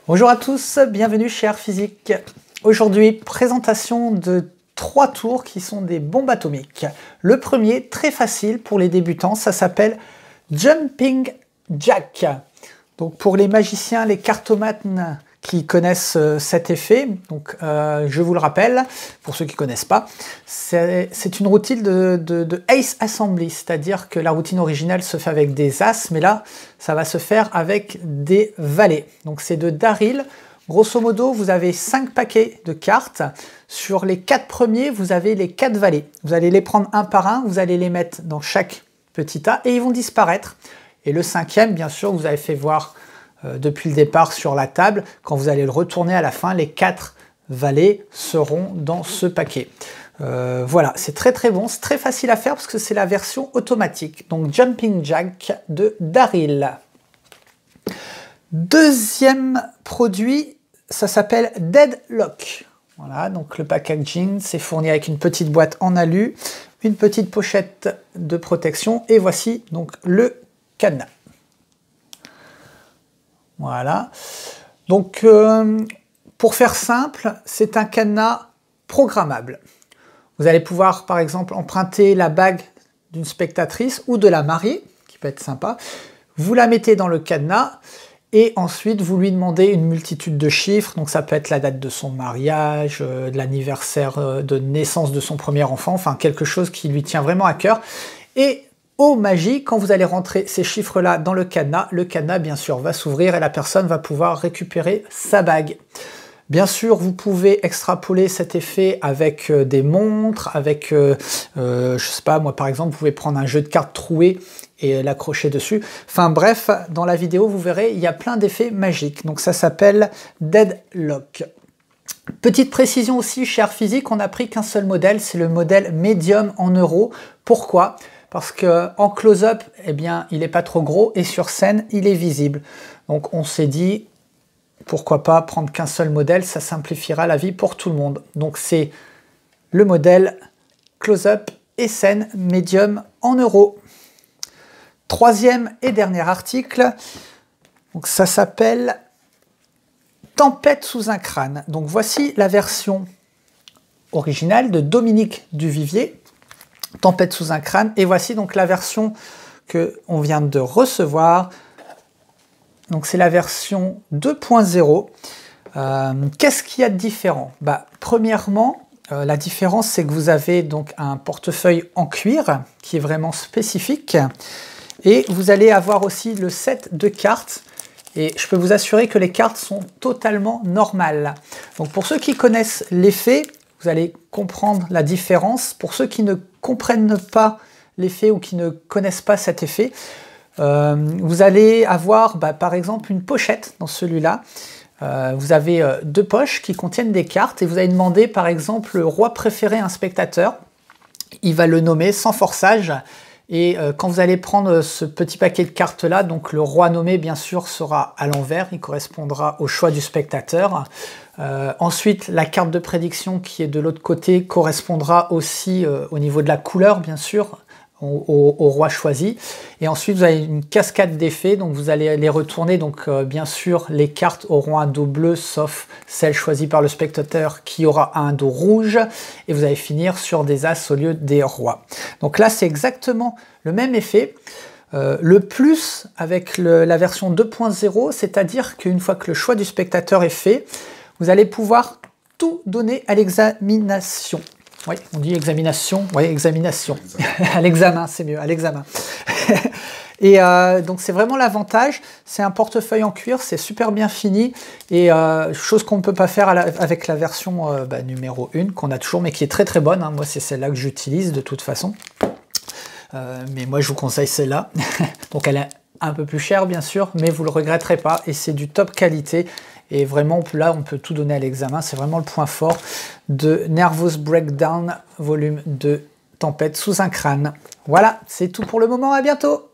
Bonjour à tous, bienvenue chez Air Physique. Aujourd'hui, présentation de 3 tours qui sont des bombes atomiques. Le premier, très facile pour les débutants, ça s'appelle Jumping Jack. Donc pour les magiciens, les cartomanes qui connaissent cet effet, donc je vous le rappelle, pour ceux qui ne connaissent pas, c'est une routine de Ace Assembly, c'est-à-dire que la routine originale se fait avec des As, mais là, ça va se faire avec des valets. Donc c'est de Daryl. Grosso modo, vous avez 5 paquets de cartes. Sur les 4 premiers, vous avez les 4 valets. Vous allez les prendre un par un, vous allez les mettre dans chaque petit tas et ils vont disparaître. Et le 5e, bien sûr, vous avez fait voir depuis le départ sur la table. Quand vous allez le retourner à la fin, les 4 valets seront dans ce paquet. Voilà, c'est très bon, c'est très facile à faire parce que c'est la version automatique. Donc Jumping Jack de Daryl. Deuxième produit, ça s'appelle Deadlock. Voilà, donc le packaging, c'est fourni avec une petite boîte en alu, une petite pochette de protection, et voici donc le cadenas. Voilà. Donc, pour faire simple, c'est un cadenas programmable. Vous allez pouvoir, par exemple, emprunter la bague d'une spectatrice ou de la mariée, qui peut être sympa. Vous la mettez dans le cadenas et ensuite, vous lui demandez une multitude de chiffres. Donc, ça peut être la date de son mariage, de l'anniversaire de naissance de son premier enfant, enfin, quelque chose qui lui tient vraiment à cœur. Et oh magie, quand vous allez rentrer ces chiffres-là dans le cadenas, bien sûr, va s'ouvrir et la personne va pouvoir récupérer sa bague. Bien sûr, vous pouvez extrapoler cet effet avec des montres, avec, je sais pas, moi par exemple, vous pouvez prendre un jeu de cartes troué et l'accrocher dessus. Enfin bref, dans la vidéo, vous verrez, il y a plein d'effets magiques. Donc ça s'appelle Deadlock. Petite précision aussi, chez Air Physique, on n'a pris qu'un seul modèle, c'est le modèle Medium en euros. Pourquoi ? Parce qu'en close-up, eh bien, il n'est pas trop gros et sur scène, il est visible. Donc on s'est dit, pourquoi pas prendre qu'un seul modèle, ça simplifiera la vie pour tout le monde. Donc c'est le modèle close-up et scène médium en euros. Troisième et dernier article, donc ça s'appelle Tempête sous un crâne. Donc voici la version originale de Dominique Duvivier. Tempête sous un crâne, et voici donc la version que on vient de recevoir. Donc c'est la version 2.0. Qu'est-ce qu'il y a de différent? Premièrement, la différence, c'est que vous avez donc un portefeuille en cuir qui est vraiment spécifique, et vous allez avoir aussi le set de cartes, et je peux vous assurer que les cartes sont totalement normales. Donc pour ceux qui connaissent l'effet, vous allez comprendre la différence. Pour ceux qui ne comprennent pas l'effet ou qui ne connaissent pas cet effet, vous allez avoir par exemple une pochette dans celui-là. Vous avez 2 poches qui contiennent des cartes et vous allez demander par exemple le roi préféré à un spectateur. Il va le nommer sans forçage. Et quand vous allez prendre ce petit paquet de cartes là, donc le roi nommé bien sûr sera à l'envers, il correspondra au choix du spectateur. Ensuite, la carte de prédiction qui est de l'autre côté correspondra aussi au niveau de la couleur bien sûr au roi choisi. Et ensuite vous avez une cascade d'effets, donc vous allez les retourner. Donc bien sûr les cartes auront un dos bleu sauf celle choisie par le spectateur qui aura un dos rouge, et vous allez finir sur des as au lieu des rois. Donc là c'est exactement le même effet. Le plus avec la version 2.0, c'est-à-dire qu'une fois que le choix du spectateur est fait, vous allez pouvoir tout donner à l'examination. Oui, on dit examination, oui, examination. À l'examen, c'est mieux, à l'examen. Et donc c'est vraiment l'avantage, c'est un portefeuille en cuir, c'est super bien fini, et chose qu'on ne peut pas faire avec la version numéro 1, qu'on a toujours, mais qui est très bonne, hein. Moi c'est celle-là que j'utilise de toute façon. Mais moi je vous conseille celle-là. Donc elle est un peu plus chère bien sûr, mais vous ne le regretterez pas, et c'est du top qualité. Et vraiment, là, on peut tout donner à l'examen. C'est vraiment le point fort de Nervous Breakdown, volume 2, Tempête sous un crâne. Voilà, c'est tout pour le moment. À bientôt!